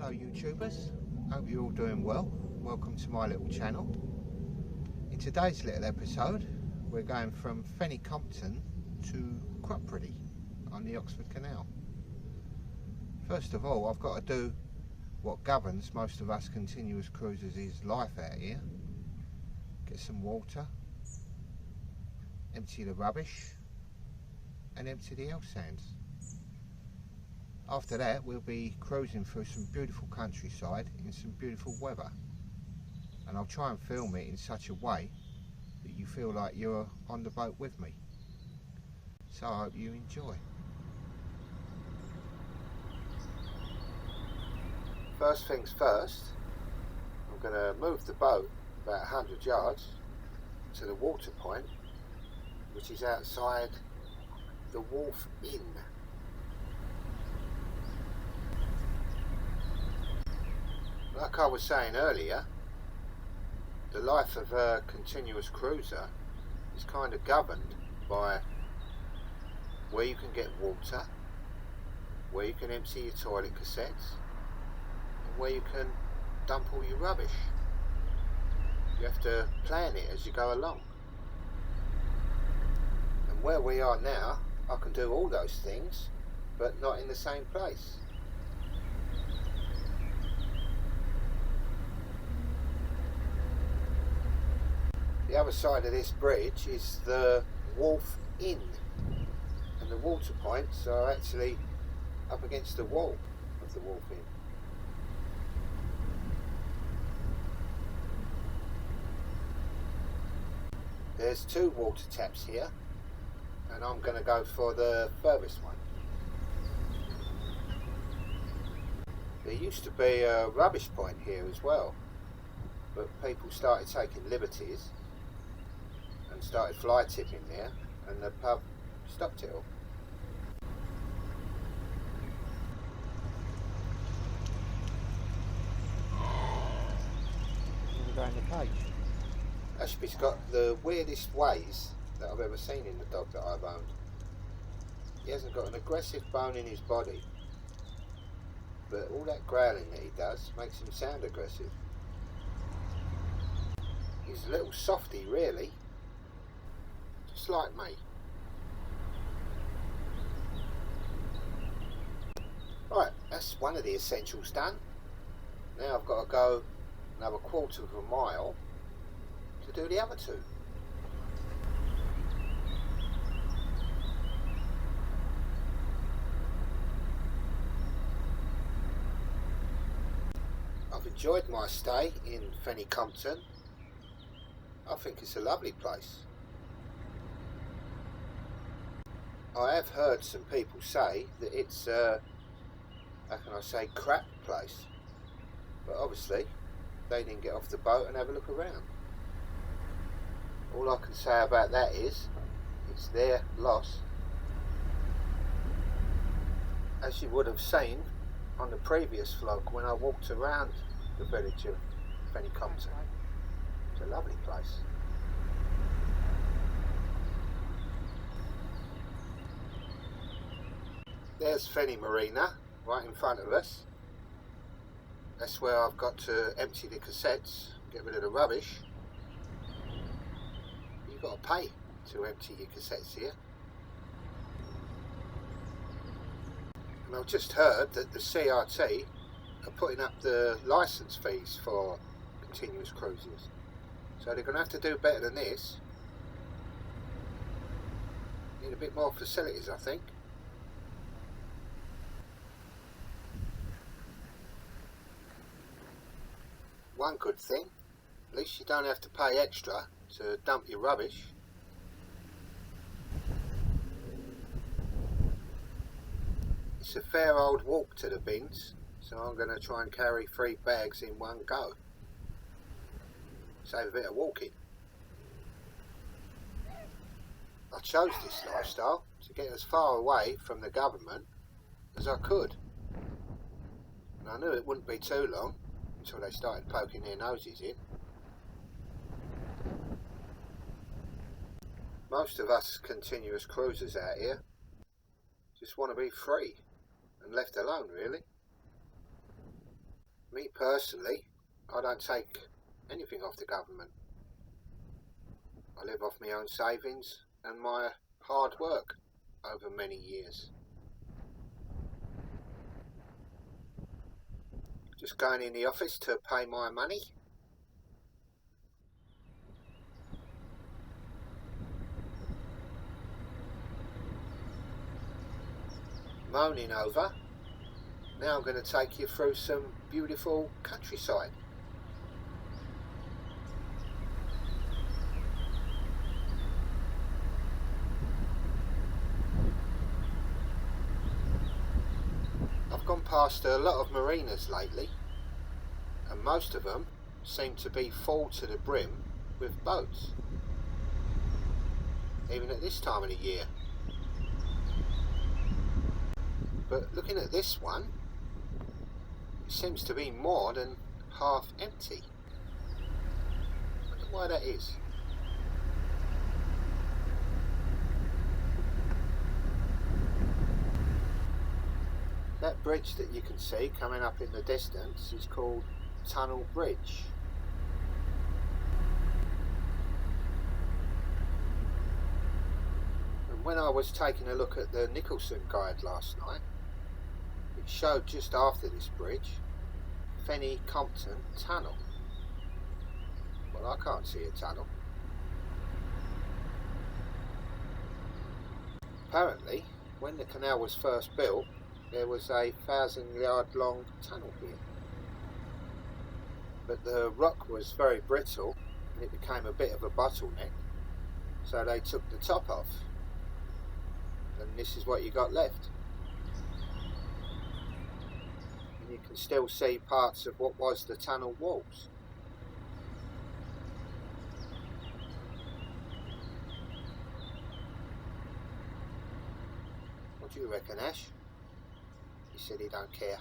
Hello YouTubers, hope you're all doing well. Welcome to my little channel. In today's little episode we're going from Fenny Compton to Cropredy on the Oxford Canal. First of all, I've got to do what governs most of us continuous cruisers' life out here. Get some water, empty the rubbish and empty the L sands. After that we'll be cruising through some beautiful countryside in some beautiful weather, and I'll try and film it in such a way that you feel like you're on the boat with me. So I hope you enjoy. First things first, I'm going to move the boat about 100 yards to the water point, which is outside the Wharf Inn. Like I was saying earlier, the life of a continuous cruiser is kind of governed by where you can get water, where you can empty your toilet cassettes, and where you can dump all your rubbish. You have to plan it as you go along. And where we are now, I can do all those things, but not in the same place. The other side of this bridge is the Wharf Inn, and the water points are actually up against the wall of the Wharf Inn. There's two water taps here, and I'm going to go for the furthest one. There used to be a rubbish point here as well, but people started taking liberties and started fly tipping there, and the pub stopped it all. We're going to Aitch. Ashby's got the weirdest ways that I've ever seen in the dog that I've owned. He hasn't got an aggressive bone in his body, but all that growling that he does makes him sound aggressive. He's a little softy really, just like me. Right, that's one of the essentials done. Now I've got to go another quarter of a mile to do the other two. I've enjoyed my stay in Fenny Compton. I think it's a lovely place. I have heard some people say that it's how can I say, crap place, but obviously they didn't get off the boat and have a look around. All I can say about that is it's their loss. As you would have seen on the previous vlog when I walked around the village of Fenny Compton, it's a lovely place. There's Fenny Marina right in front of us. That's where I've got to empty the cassettes, get rid of the rubbish. You've got to pay to empty your cassettes here. And I've just heard that the CRT are putting up the licence fees for continuous cruises. So they're going to have to do better than this. Need a bit more facilities, I think. One good thing, at least you don't have to pay extra to dump your rubbish. It's a fair old walk to the bins, so I'm going to try and carry 3 bags in one go. Save a bit of walking. I chose this lifestyle to get as far away from the government as I could. And I knew it wouldn't be too long until they started poking their noses in. Most of us continuous cruisers out here just want to be free and left alone, really. Me personally, I don't take anything off the government. I live off my own savings and my hard work over many years. Just going in the office to pay my money. Moaning over. Now I'm going to take you through some beautiful countryside. I've gone past a lot of marinas lately, and most of them seem to be full to the brim with boats, even at this time of the year. But looking at this one, it seems to be more than half empty. I wonder why that is. That bridge that you can see coming up in the distance is called Tunnel Bridge. And when I was taking a look at the Nicholson guide last night, it showed just after this bridge Fenny Compton Tunnel. Well, I can't see a tunnel. Apparently, when the canal was first built, there was a 1,000-yard long tunnel here. But the rock was very brittle and it became a bit of a bottleneck, so they took the top off, and this is what you got left. And you can still see parts of what was the tunnel walls. What do you reckon, Ash? He said he don't care.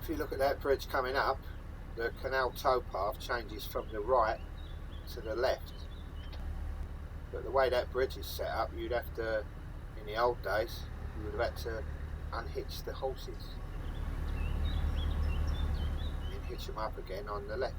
If you look at that bridge coming up, the canal towpath changes from the right to the left. But the way that bridge is set up, you'd have to, in the old days, you would have had to unhitch the horses and hitch them up again on the left.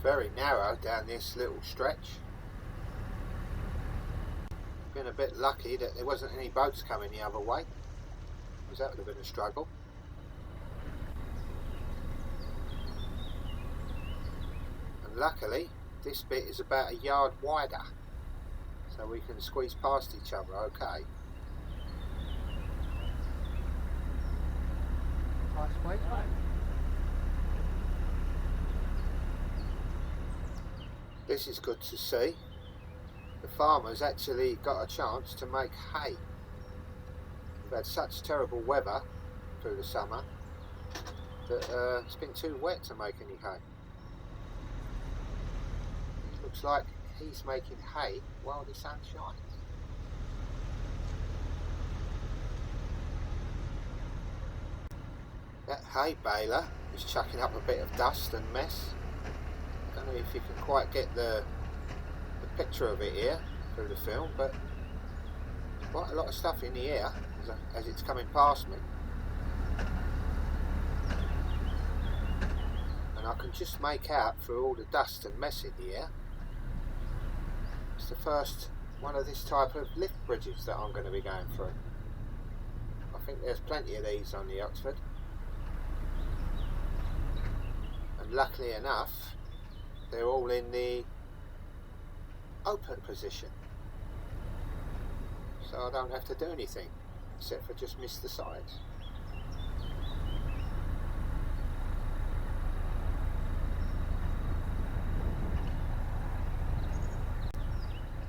Very narrow down this little stretch. Been a bit lucky that there wasn't any boats coming the other way, because that would have been a struggle. And luckily this bit is about a yard wider, so we can squeeze past each other okay. This is good to see. The farmers actually got a chance to make hay. We've had such terrible weather through the summer that it's been too wet to make any hay. It looks like he's making hay while the sun shines. That hay baler is chucking up a bit of dust and mess. I don't know if you can quite get the picture of it here through the film, but there's quite a lot of stuff in the air as it's coming past me. And I can just make out through all the dust and mess in the air. It's the first one of this type of lift bridges that I'm going to be going through. I think there's plenty of these on the Oxford. And luckily enough, they're all in the open position, so I don't have to do anything except for just miss the sides.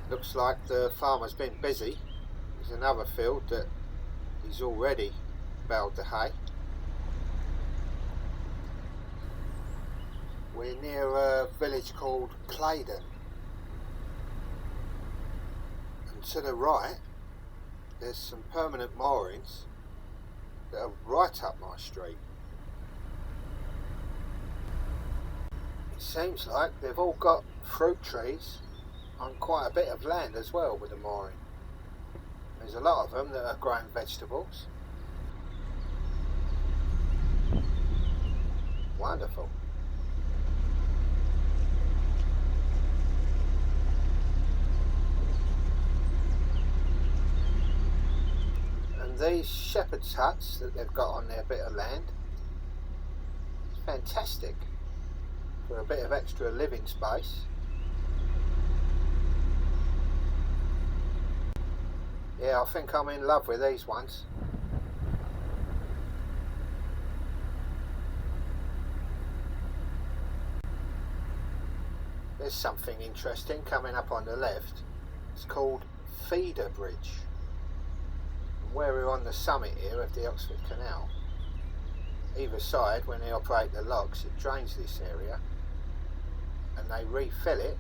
Looks like the farmer's been busy. There's another field that he's already baled the hay. We're near a village called Claydon, to the right, there's some permanent moorings that are right up my street. It seems like they've all got fruit trees on quite a bit of land as well with the mooring. There's a lot of them that are growing vegetables. Wonderful. And these shepherd's huts that they've got on their bit of land, it's fantastic for a bit of extra living space. Yeah, I think I'm in love with these ones. There's something interesting coming up on the left. It's called Feeder Bridge. And where we're on the summit here of the Oxford Canal, either side, when they operate the locks, it drains this area and they refill it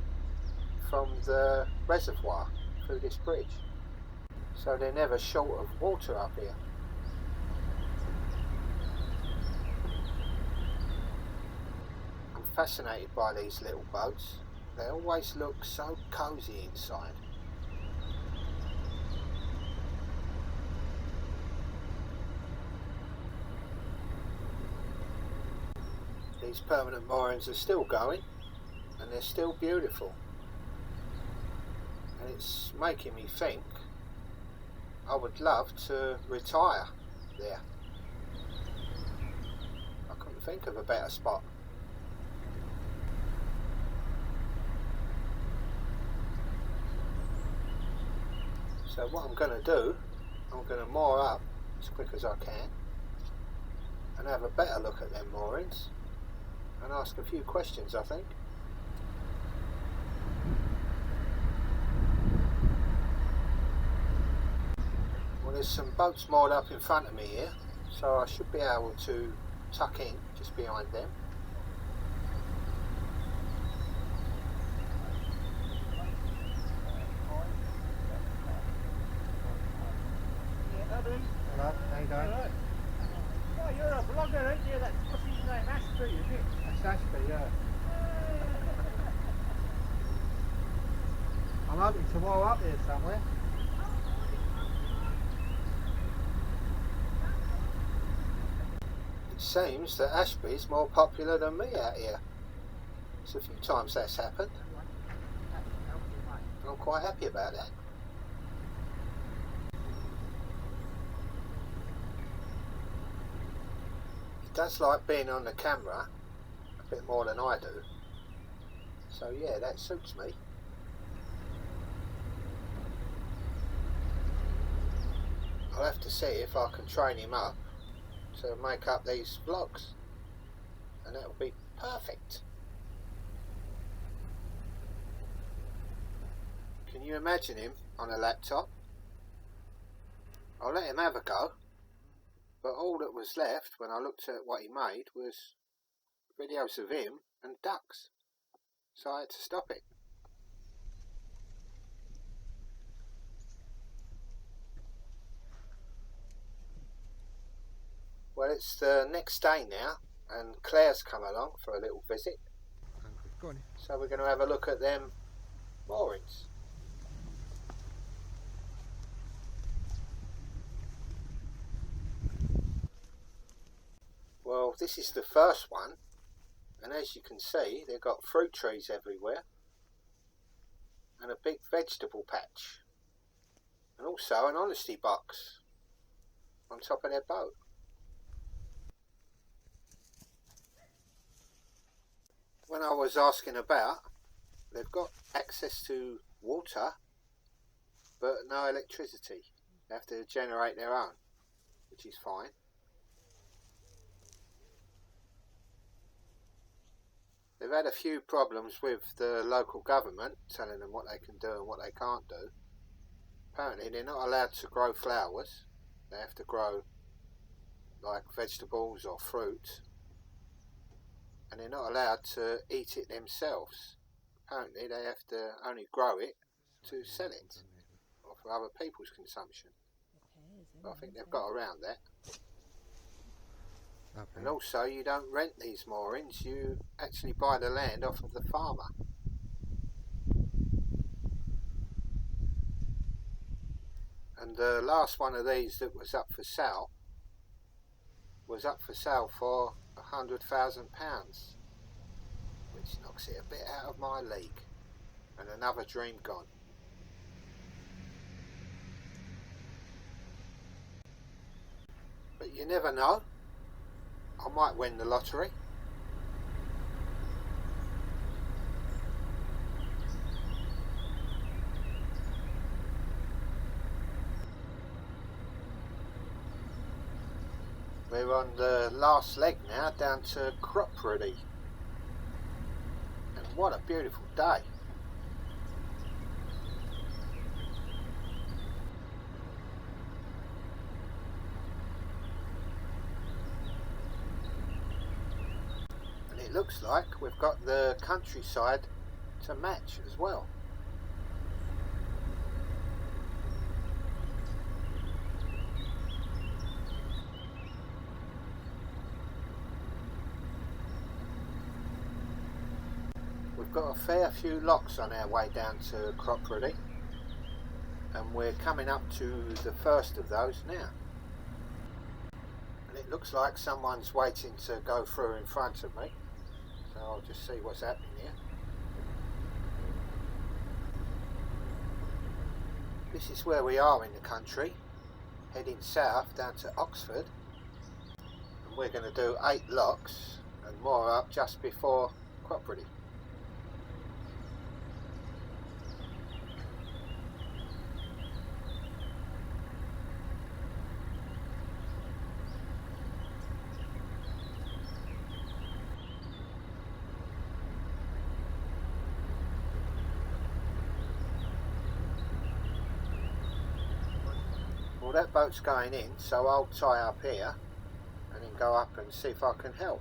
from the reservoir through this bridge. So they're never short of water up here. I'm fascinated by these little boats. They always look so cosy inside. These permanent moorings are still going and they're still beautiful. And it's making me think I would love to retire there. I couldn't think of a better spot. So what I'm going to do, I'm going to moor up as quick as I can and have a better look at them moorings and ask a few questions, I think. Well, there's some boats moored up in front of me here, so I should be able to tuck in just behind them. Hello, how you doing? Hello. Oh, you're a vlogger, aren't you? What's his name? Ashby, isn't it? That's Ashby, yeah. I'm hoping to moor up here somewhere. It seems that Ashby's more popular than me out here. It's a few times that's happened. And I'm quite happy about that. He does like being on the camera a bit more than I do. So yeah, that suits me. I'll have to see if I can train him up to make up these vlogs, and that'll be perfect. Can you imagine him on a laptop? I'll let him have a go, but all that was left when I looked at what he made was videos of him and ducks, so I had to stop it. Well, it's the next day now, and Claire's come along for a little visit. Go on. So we're going to have a look at them moorings. Well, this is the first one, and as you can see, they've got fruit trees everywhere and a big vegetable patch, and also an honesty box on top of their boat. When I was asking about, they've got access to water but no electricity. They have to generate their own, which is fine. They've had a few problems with the local government telling them what they can do and what they can't do. Apparently they're not allowed to grow flowers. They have to grow like vegetables or fruit, and they're not allowed to eat it themselves. Apparently they have to only grow it to sell it, or for other people's consumption. It is, But I isn't think it? they've got around that. Okay. And also, you don't rent these moorings, you actually buy the land off of the farmer. And the last one of these that was up for sale for £100,000, which knocks it a bit out of my league. And another dream gone. But you never know, I might win the lottery. We're on the last leg now, down to Cropredy. And what a beautiful day. And it looks like we've got the countryside to match as well. We've got a fair few locks on our way down to Cropredy, and we're coming up to the first of those now. And it looks like someone's waiting to go through in front of me, so I'll just see what's happening here. This is where we are in the country, heading south down to Oxford, and we're going to do 8 locks and more up just before Cropredy. Well, that boat's going in, so I'll tie up here and then go up and see if I can help.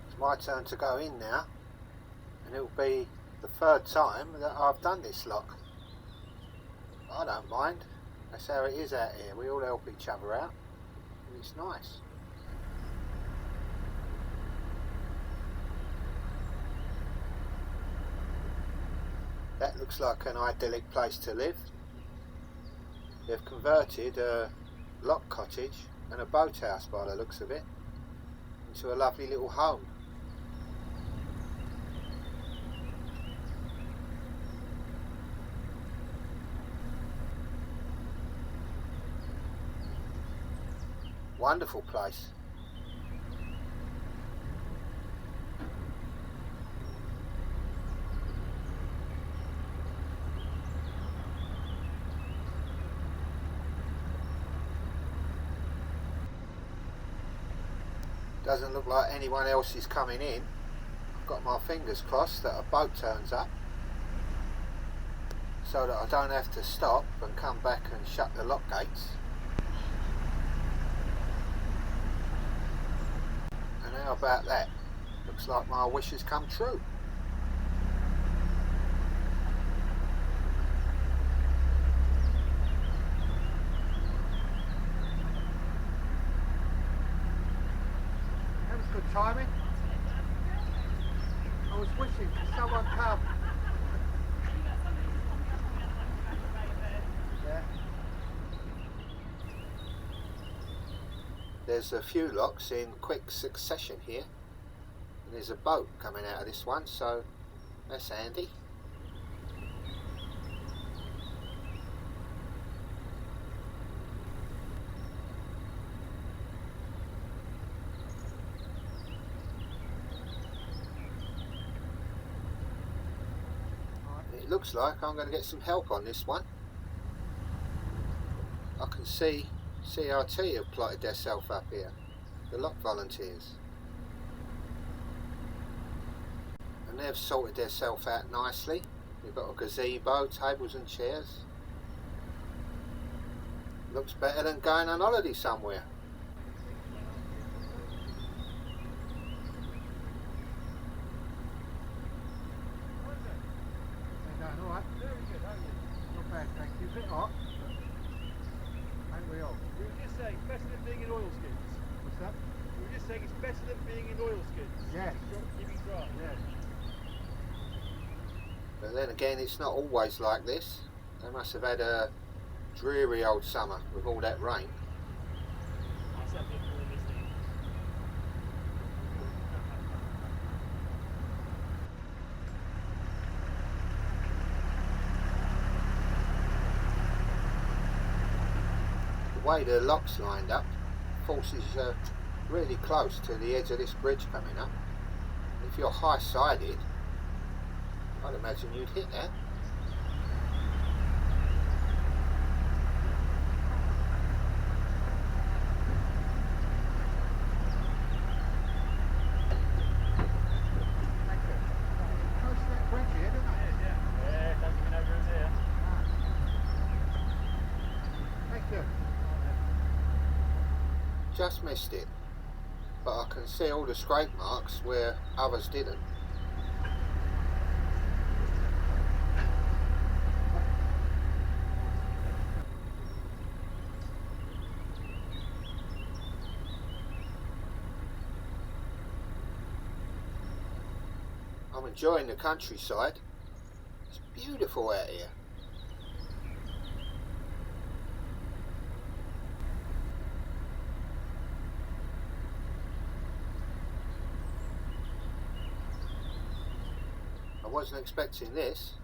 It's my turn to go in now, and it'll be the 3rd time that I've done this lock. I don't mind, that's how it is out here, we all help each other out, and it's nice. That looks like an idyllic place to live. They've converted a lock cottage and a boathouse, by the looks of it, into a lovely little home. Wonderful place. Doesn't look like anyone else is coming in. I've got my fingers crossed that a boat turns up so that I don't have to stop and come back and shut the lock gates. And how about that? Looks like my wish has come true. That was good timing. I was wishing for someone come. Yeah. There's a few locks in quick succession here, and there's a boat coming out of this one, so that's handy. And it looks like I'm going to get some help on this one. I can see CRT have plotted themselves up here, the lock volunteers, and they've sorted themselves out nicely. You've got a gazebo, tables and chairs. Looks better than going on holiday somewhere. Going all right. Very good, aren't you? Not bad, thank you. A bit hot. Ain't we all? We were just saying, better than being in oilskins. What's that? We were just saying it's better than being in oilskins. Yes. Keeping dry. Yes. But then again, it's not always like this. They must have had a dreary old summer with all that rain. That's a bit more missing. The way the lock's lined up forces you really close to the edge of this bridge coming up. If you're high-sided, I'd imagine you'd hit that. Thank you. Close to that bridge here, don't I? Yeah, don't give me no room there. Thank you. Just missed it, but I can see all the scrape marks where others didn't. I'm enjoying the countryside. It's beautiful out here. I wasn't expecting this.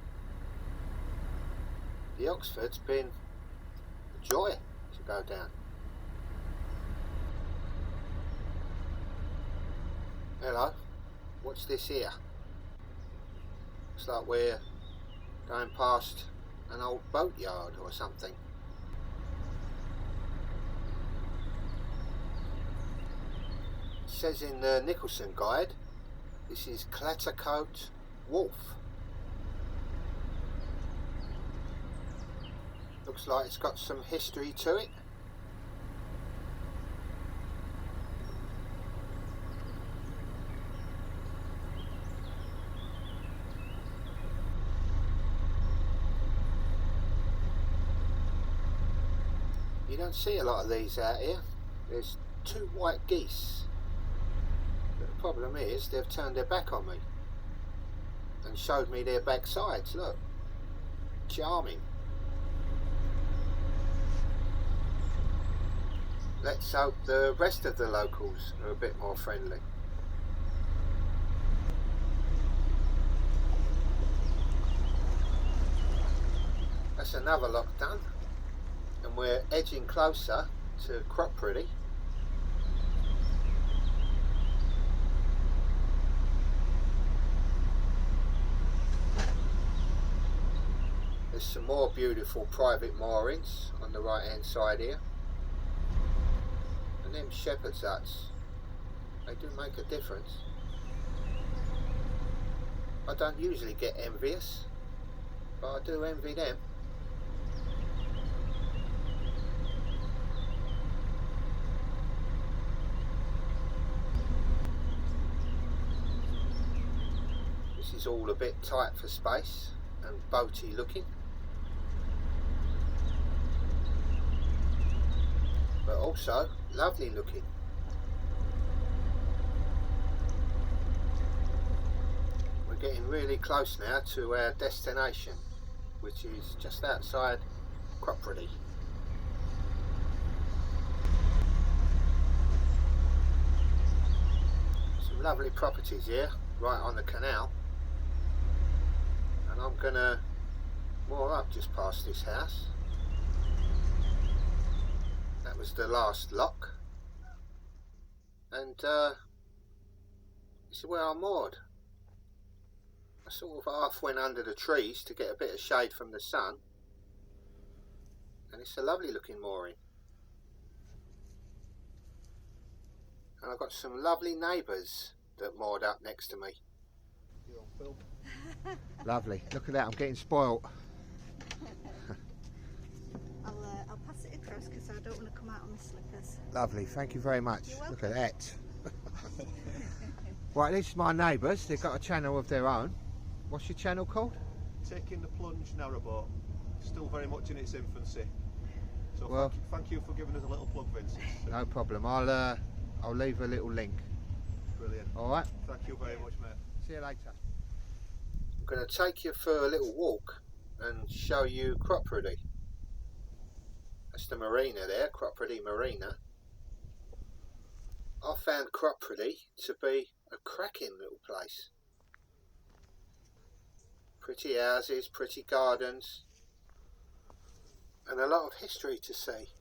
The Oxford's been a joy to go down. Hello, what's this here? Looks like we're going past an old boatyard or something. It says in the Nicholson guide, this is Clattercoat Wharf. Looks like it's got some history to it. You don't see a lot of these out here. There's 2 white geese. But the problem is they've turned their back on me and showed me their backsides. Look, charming. Let's hope the rest of the locals are a bit more friendly. That's another lock done, and we're edging closer to Cropredy. There's some more beautiful private moorings on the right hand side here. And them shepherd's huts, they do make a difference. I don't usually get envious, but I do envy them. This is all a bit tight for space and boaty looking. But also lovely looking. We're getting really close now to our destination, which is just outside Cropredy. Some lovely properties here, right on the canal. And I'm gonna moor up just past this house. That was the last lock, and this is where I moored. I sort of half went under the trees to get a bit of shade from the sun, and it's a lovely looking mooring. And I've got some lovely neighbours that moored up next to me. You on film? Lovely. Look at that, I'm getting spoilt. I'll pass it across because I don't want to come out on the slippers. Lovely, thank you very much. You're Look welcome. at that. Right, this is my neighbours. They've got a channel of their own. What's your channel called? Taking the Plunge Narrowboat. Still very much in its infancy. So Well, thank you for giving us a little plug, Vincent. no problem. I'll leave a little link. Brilliant. All right. Thank you very much, mate. See you later. I'm going to take you for a little walk and show you Cropredy. That's the marina there, Cropredy Marina. I found Cropredy to be a cracking little place. Pretty houses, pretty gardens, and a lot of history to see.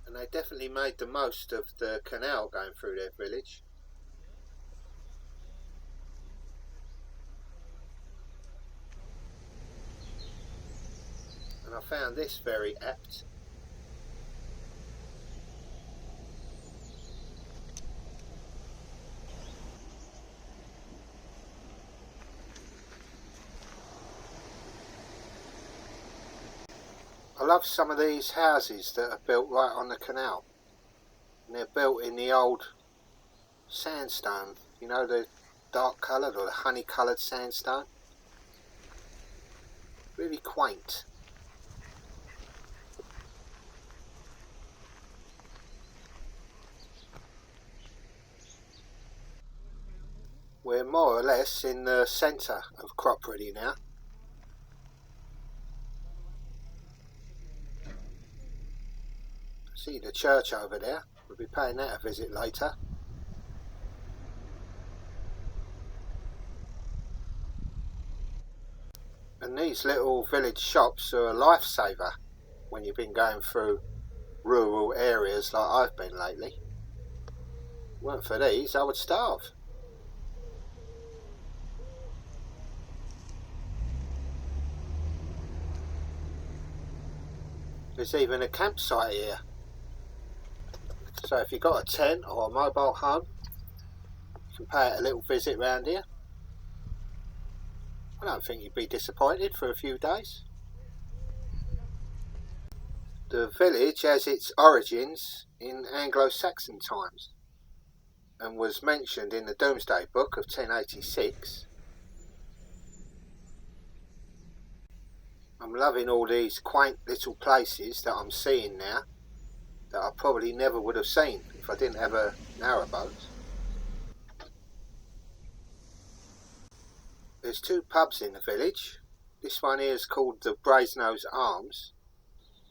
And they definitely made the most of the canal going through their village. And I found this very apt. I love some of these houses that are built right on the canal. And they're built in the old sandstone, you know, the dark coloured or the honey coloured sandstone. Really quaint. We're more or less in the centre of Cropredy now. See the church over there. We'll be paying that a visit later. And these little village shops are a lifesaver when you've been going through rural areas like I've been lately. If it weren't for these, I would starve. There's even a campsite here. So if you've got a tent or a mobile home, you can pay it a little visit round here. I don't think you'd be disappointed for a few days. The village has its origins in Anglo-Saxon times and was mentioned in the Domesday Book of 1086. I'm loving all these quaint little places that I'm seeing now that I probably never would have seen if I didn't have a narrowboat. There's two pubs in the village. This one here is called the Brasenose Arms,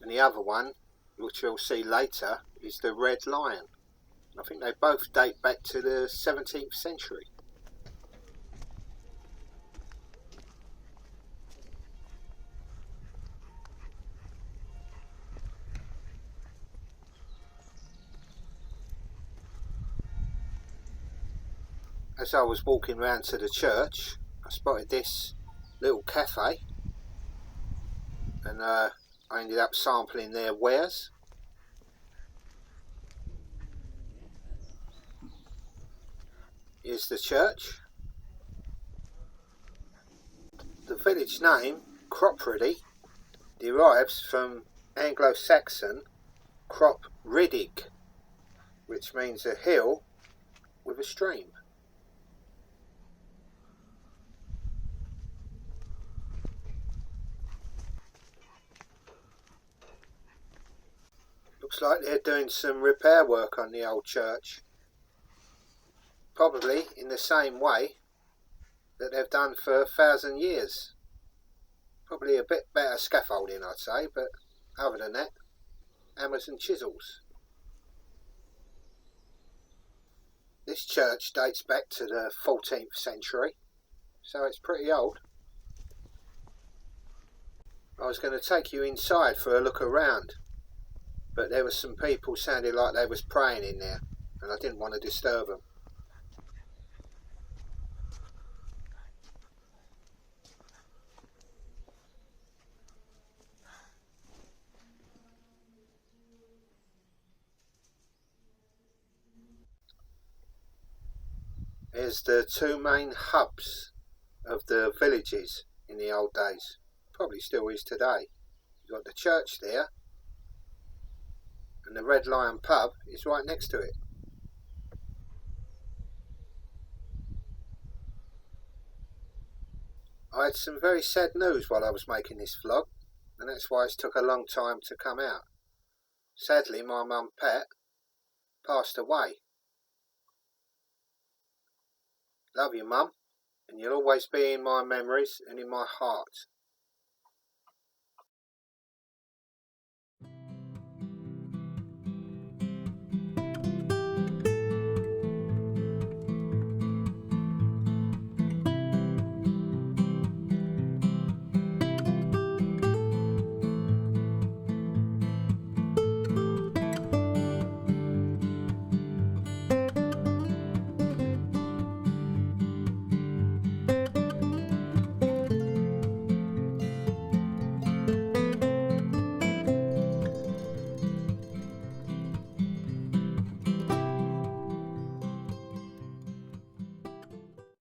and the other one, which you'll see later, is the Red Lion. I think they both date back to the 17th century. As I was walking round to the church, I spotted this little cafe, and I ended up sampling their wares. Here's the church. The village name, Cropredy, derives from Anglo-Saxon Cropredig, which means a hill with a stream. Looks like they're doing some repair work on the old church. Probably in the same way that they've done for 1,000 years. Probably a bit better scaffolding, I'd say, but other than that, hammers and chisels. This church dates back to the 14th century, so it's pretty old. I was going to take you inside for a look around, but there were some people sounded like they was praying in there, and I didn't want to disturb them. Here's the two main hubs of the villages in the old days. Probably still is today. You've got the church there, and the Red Lion pub is right next to it. I had some very sad news while I was making this vlog, and that's why it's took a long time to come out. Sadly, my mum Pat passed away. Love you, Mum, and you'll always be in my memories and in my heart.